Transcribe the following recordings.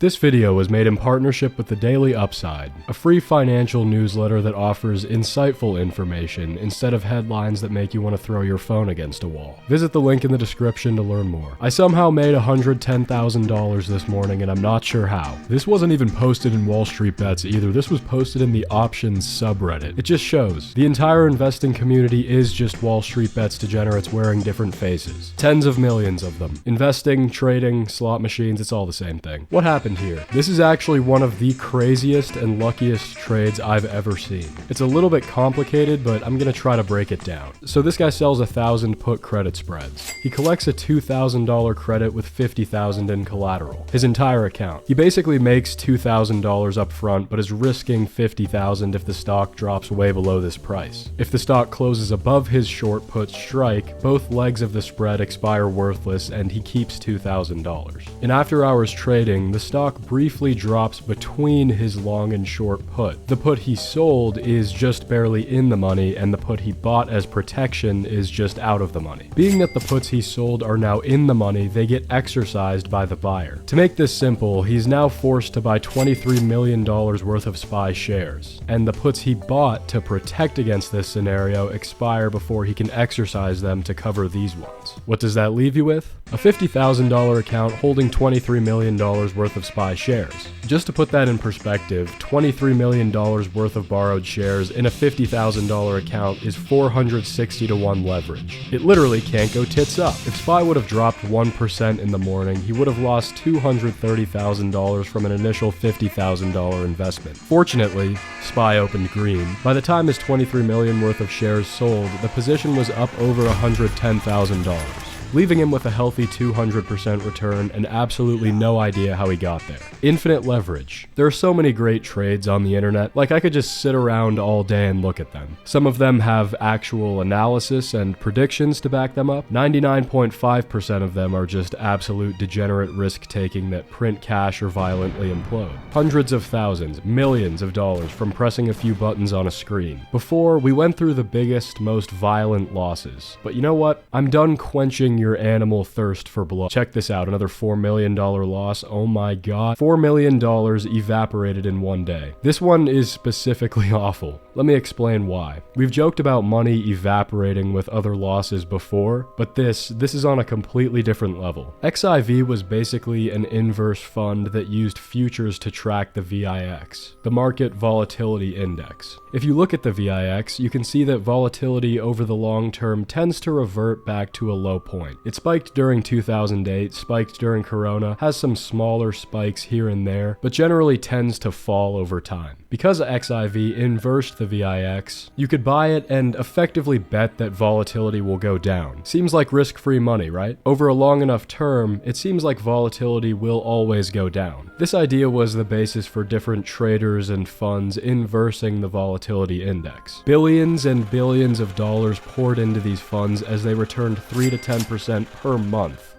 This video was made in partnership with the Daily Upside, a free financial newsletter that offers insightful information instead of headlines that make you want to throw your phone against a wall. Visit the link in the description to learn more. I somehow made $110,000 this morning and I'm not sure how. This wasn't even posted in Wallstreetbets either. This was posted in the options subreddit. It just shows. The entire investing community is just Wallstreetbets degenerates wearing different faces. Tens of millions of them. Investing, trading, slot machines, it's all the same thing. What happened here? This is actually one of the craziest and luckiest trades I've ever seen. It's a little bit complicated, but I'm gonna try to break it down. So this guy sells 1,000 put credit spreads. He collects a $2,000 credit with $50,000 in collateral. His entire account. He basically makes $2,000 up front, but is risking $50,000 if the stock drops way below this price. If the stock closes above his short put strike, both legs of the spread expire worthless and he keeps $2,000. In after hours trading, the stock briefly drops between his long and short put. The put he sold is just barely in the money, and the put he bought as protection is just out of the money. Being that the puts he sold are now in the money, they get exercised by the buyer. To make this simple, he's now forced to buy $23 million worth of SPY shares, and the puts he bought to protect against this scenario expire before he can exercise them to cover these ones. What does that leave you with? A $50,000 account holding $23 million worth of SPY shares. Just to put that in perspective, $23 million worth of borrowed shares in a $50,000 account is 460 to 1 leverage. It literally can't go tits up. If SPY would have dropped 1% in the morning, he would have lost $230,000 from an initial $50,000 investment. Fortunately, SPY opened green. By the time his $23 million worth of shares sold, the position was up over $110,000. Leaving him with a healthy 200% return and absolutely no idea how he got there. Infinite leverage. There are so many great trades on the internet, like I could just sit around all day and look at them. Some of them have actual analysis and predictions to back them up. 99.5% of them are just absolute degenerate risk-taking that print cash or violently implode. Hundreds of thousands, millions of dollars from pressing a few buttons on a screen. Before, we went through the biggest, most violent losses. But you know what? I'm done quenching your animal thirst for blood. Check this out, another $4 million loss. Oh my god. $4 million evaporated in one day. This one is specifically awful. Let me explain why. We've joked about money evaporating with other losses before, but this is on a completely different level. XIV was basically an inverse fund that used futures to track the VIX, the Market Volatility Index. If you look at the VIX, you can see that volatility over the long term tends to revert back to a low point. It spiked during 2008, spiked during Corona, has some smaller spikes here and there, but generally tends to fall over time. Because XIV inversed the VIX, you could buy it and effectively bet that volatility will go down. Seems like risk-free money, right? Over a long enough term, it seems like volatility will always go down. This idea was the basis for different traders and funds inversing the volatility index. Billions and billions of dollars poured into these funds as they returned 3 to 10% per month.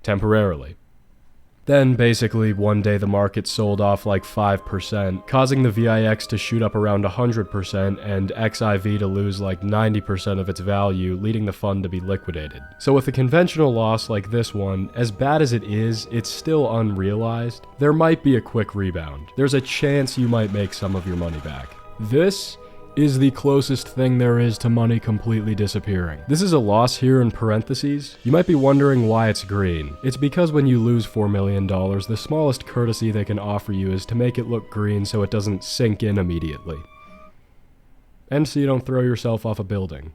Temporarily. Then, basically, one day the market sold off like 5%, causing the VIX to shoot up around 100% and XIV to lose like 90% of its value, leading the fund to be liquidated. So with a conventional loss like this one, as bad as it is, it's still unrealized. There might be a quick rebound. There's a chance you might make some of your money back. This is the closest thing there is to money completely disappearing. This is a loss here in parentheses. You might be wondering why it's green. It's because when you lose $4 million, the smallest courtesy they can offer you is to make it look green so it doesn't sink in immediately. And so you don't throw yourself off a building.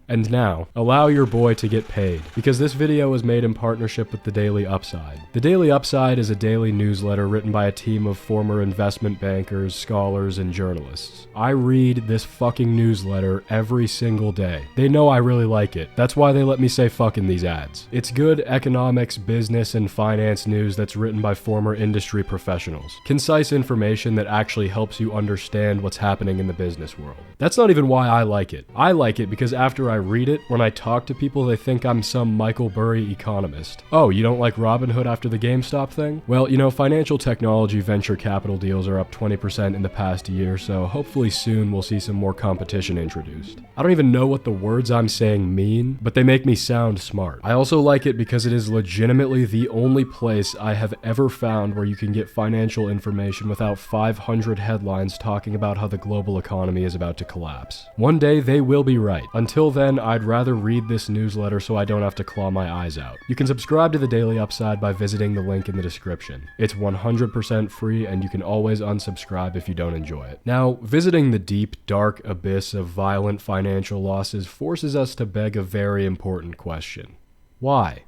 And now, allow your boy to get paid, because this video was made in partnership with the Daily Upside. The Daily Upside is a daily newsletter written by a team of former investment bankers, scholars, and journalists. I read this fucking newsletter every single day. They know I really like it. That's why they let me say fuck in these ads. It's good economics, business, and finance news that's written by former industry professionals. Concise information that actually helps you understand what's happening in the business world. That's not even why I like it. I like it because after I read it, when I talk to people, they think I'm some Michael Burry economist. Oh, you don't like Robinhood after the GameStop thing? Well, financial technology venture capital deals are up 20% in the past year, so hopefully soon we'll see some more competition introduced. I don't even know what the words I'm saying mean, but they make me sound smart. I also like it because it is legitimately the only place I have ever found where you can get financial information without 500 headlines talking about how the global economy is about to collapse. One day they will be right. Until then, I'd rather read this newsletter so I don't have to claw my eyes out. You can subscribe to the Daily Upside by visiting the link in the description. It's 100% free and you can always unsubscribe if you don't enjoy it. Now, visiting the deep, dark abyss of violent financial losses forces us to beg a very important question. Why?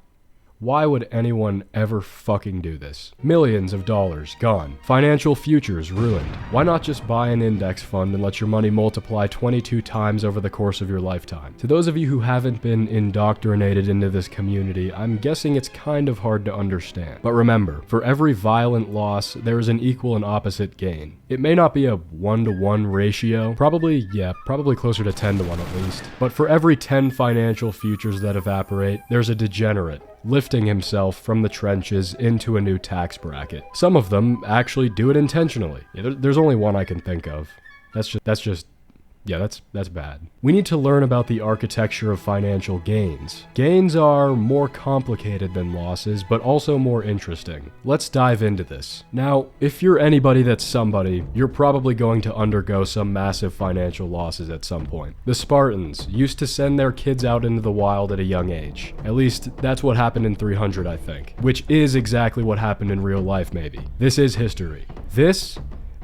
Why would anyone ever fucking do this? Millions of dollars gone. Financial futures ruined. Why not just buy an index fund and let your money multiply 22 times over the course of your lifetime? To those of you who haven't been indoctrinated into this community, I'm guessing it's kind of hard to understand. But remember, for every violent loss, there is an equal and opposite gain. It may not be a 1-to-1 ratio, probably closer to 10-to-1 at least. But for every 10 financial futures that evaporate, there's a degenerate lifting himself from the trenches into a new tax bracket. Some of them actually do it intentionally. There's only one I can think of. That's bad. We need to learn about the architecture of financial gains. Gains are more complicated than losses, but also more interesting. Let's dive into this. Now, if you're anybody that's somebody, you're probably going to undergo some massive financial losses at some point. The Spartans used to send their kids out into the wild at a young age. At least, that's what happened in 300, I think. Which is exactly what happened in real life, maybe. This is history. This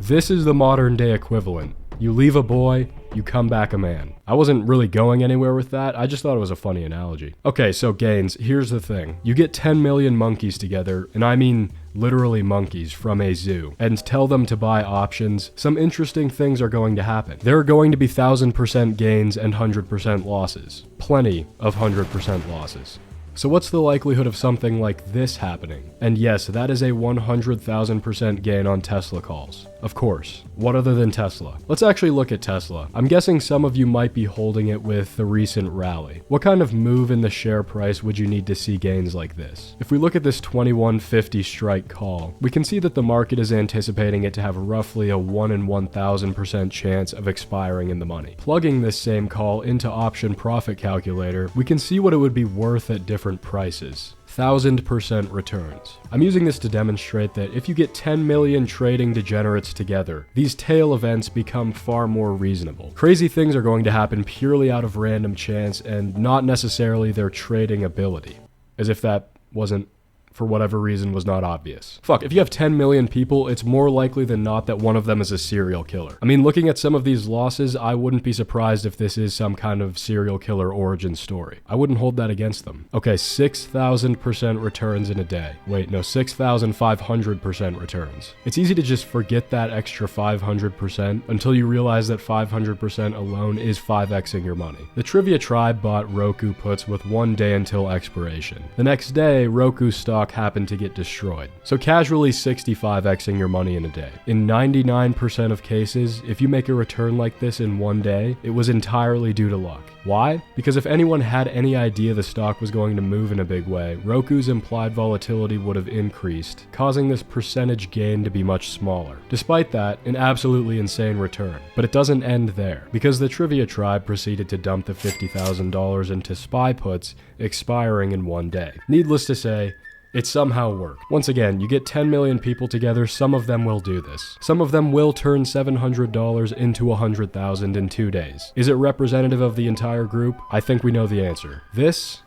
is the modern day equivalent. You leave a boy, you come back a man. I wasn't really going anywhere with that, I just thought it was a funny analogy. Okay, so gains, here's the thing. You get 10 million monkeys together, and I mean literally monkeys, from a zoo, and tell them to buy options, some interesting things are going to happen. There are going to be 1,000% gains and 100% losses. Plenty of 100% losses. So what's the likelihood of something like this happening? And yes, that is a 100,000% gain on Tesla calls. Of course. What other than Tesla? Let's actually look at Tesla. I'm guessing some of you might be holding it with the recent rally. What kind of move in the share price would you need to see gains like this? If we look at this 2150 strike call, we can see that the market is anticipating it to have roughly a 1 in 1,000% chance of expiring in the money. Plugging this same call into option profit calculator, we can see what it would be worth at different prices. 1,000% returns. I'm using this to demonstrate that if you get 10 million trading degenerates together, these tail events become far more reasonable. Crazy things are going to happen purely out of random chance and not necessarily their trading ability. As if that wasn't, for whatever reason, was not obvious. Fuck, if you have 10 million people, it's more likely than not that one of them is a serial killer. I mean, looking at some of these losses, I wouldn't be surprised if this is some kind of serial killer origin story. I wouldn't hold that against them. Okay, 6,000% returns in a day. Wait, no, 6,500% returns. It's easy to just forget that extra 500% until you realize that 500% alone is 5xing your money. The Trivia Tribe bought Roku puts with 1 day until expiration. The next day, Roku stock happened to get destroyed. So casually 65xing your money in a day. In 99% of cases, if you make a return like this in 1 day, it was entirely due to luck. Why? Because if anyone had any idea the stock was going to move in a big way, Roku's implied volatility would have increased, causing this percentage gain to be much smaller. Despite that, an absolutely insane return. But it doesn't end there, because the Trivia Tribe proceeded to dump the $50,000 into SPY puts, expiring in 1 day. Needless to say, it somehow worked. Once again, you get 10 million people together, some of them will do this. Some of them will turn $700 into $100,000 in 2 days. Is it representative of the entire group? I think we know the answer. This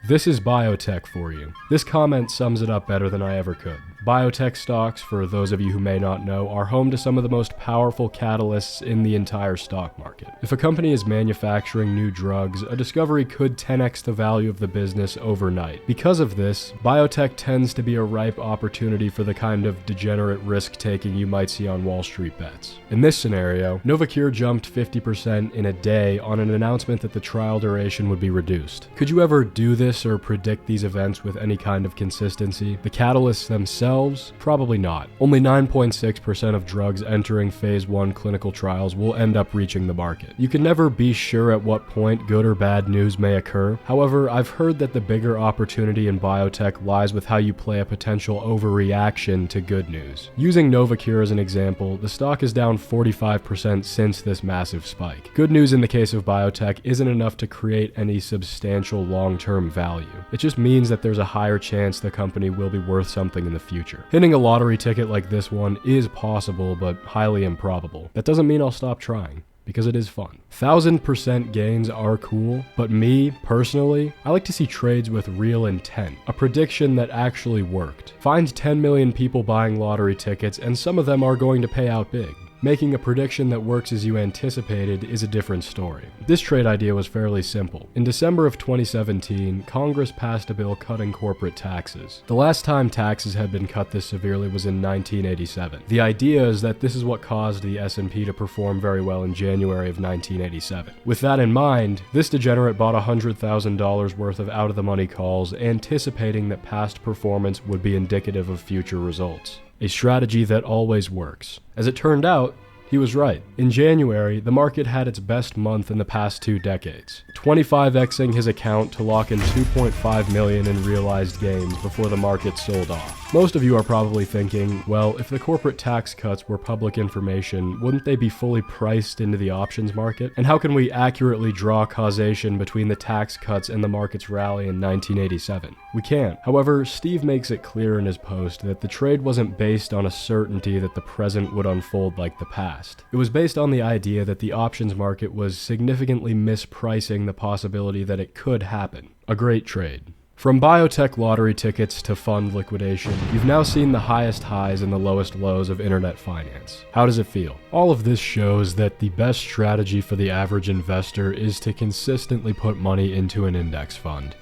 is Biotech for you. This comment sums it up better than I ever could. Biotech stocks, for those of you who may not know, are home to some of the most powerful catalysts in the entire stock market. If a company is manufacturing new drugs, a discovery could 10x the value of the business overnight. Because of this, biotech tends to be a ripe opportunity for the kind of degenerate risk-taking you might see on Wallstreetbets. In this scenario, Novocure jumped 50% in a day on an announcement that the trial duration would be reduced. Could you ever do this or predict these events with any kind of consistency? The catalysts themselves themselves? Probably not. Only 9.6% of drugs entering phase 1 clinical trials will end up reaching the market. You can never be sure at what point good or bad news may occur. However, I've heard that the bigger opportunity in biotech lies with how you play a potential overreaction to good news. Using Novacure as an example, the stock is down 45% since this massive spike. Good news in the case of biotech isn't enough to create any substantial long-term value. It just means that there's a higher chance the company will be worth something in the future. Hitting a lottery ticket like this one is possible, but highly improbable. That doesn't mean I'll stop trying, because it is fun. 1000% gains are cool, but me, personally, I like to see trades with real intent. A prediction that actually worked. Find 10 million people buying lottery tickets, and some of them are going to pay out big. Making a prediction that works as you anticipated is a different story. This trade idea was fairly simple. In December of 2017, Congress passed a bill cutting corporate taxes. The last time taxes had been cut this severely was in 1987. The idea is that this is what caused the S&P to perform very well in January of 1987. With that in mind, this degenerate bought $100,000 worth of out-of-the-money calls, anticipating that past performance would be indicative of future results. A strategy that always works. As it turned out, he was right. In January, the market had its best month in the past 2 decades, 25xing his account to lock in $2.5 million in realized gains before the market sold off. Most of you are probably thinking, well, if the corporate tax cuts were public information, wouldn't they be fully priced into the options market? And how can we accurately draw causation between the tax cuts and the market's rally in 1987? We can't. However, Steve makes it clear in his post that the trade wasn't based on a certainty that the present would unfold like the past. It was based on the idea that the options market was significantly mispricing the possibility that it could happen. A great trade. From biotech lottery tickets to fund liquidation, you've now seen the highest highs and the lowest lows of internet finance. How does it feel? All of this shows that the best strategy for the average investor is to consistently put money into an index fund.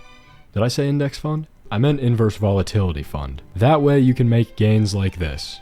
Did I say index fund? I meant inverse volatility fund. That way you can make gains like this.